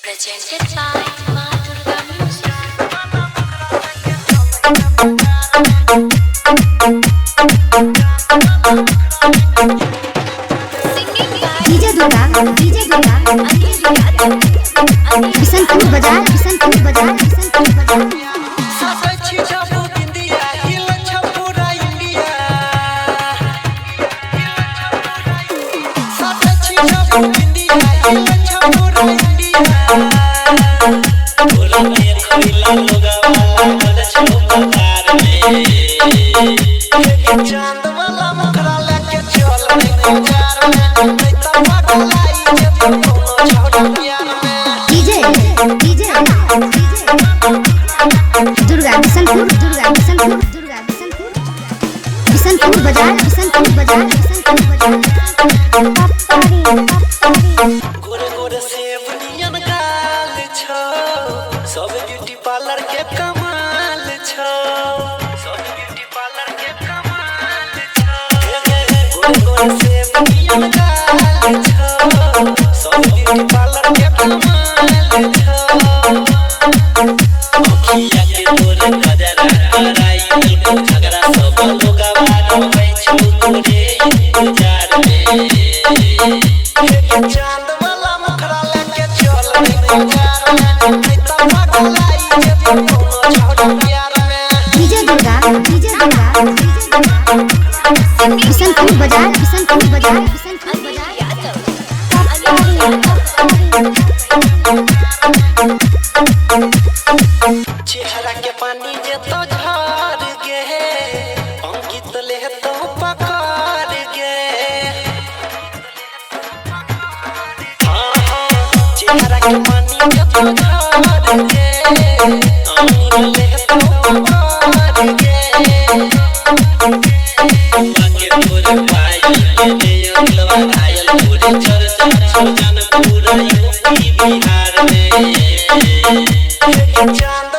Presented by Ma Durga Music. DJ Durga Bishanpur बाजार चांद वाला मुखरा लेके चल बाजार में नैता पगलाई जे कोनो छोड़ प्यार में डीजे दुर्गा बिशनपुर बाजार गोरे गोरे सेब नियन गाल छो सब ब्यूटी पार्लर के कमाल छो गोरे गोरे सेब नियन गाल छो सब ब्यूटी पार्लर के कमाल छो अखिया के तोरे गजरा कराई दिल को झगड़ा सब लोगा बारो गई छो तोरे इंतजार में चांद वाला मुखरा लेके चल बाजार में नैता पगलाई जे कोनो छोड़ प्यार में डीजे दुर्गा बिशनपुर बाजार चेहरा के पानी जे तो झर गे अंकित ले तो पकड़ गे चेहरा के पानी जे तो झर गे अंकित ले तो पकड़ गे बाके तोरे पायल दे अगलवा घायल पूरे चर्चा जान पूरा यूपी बिहार में चांद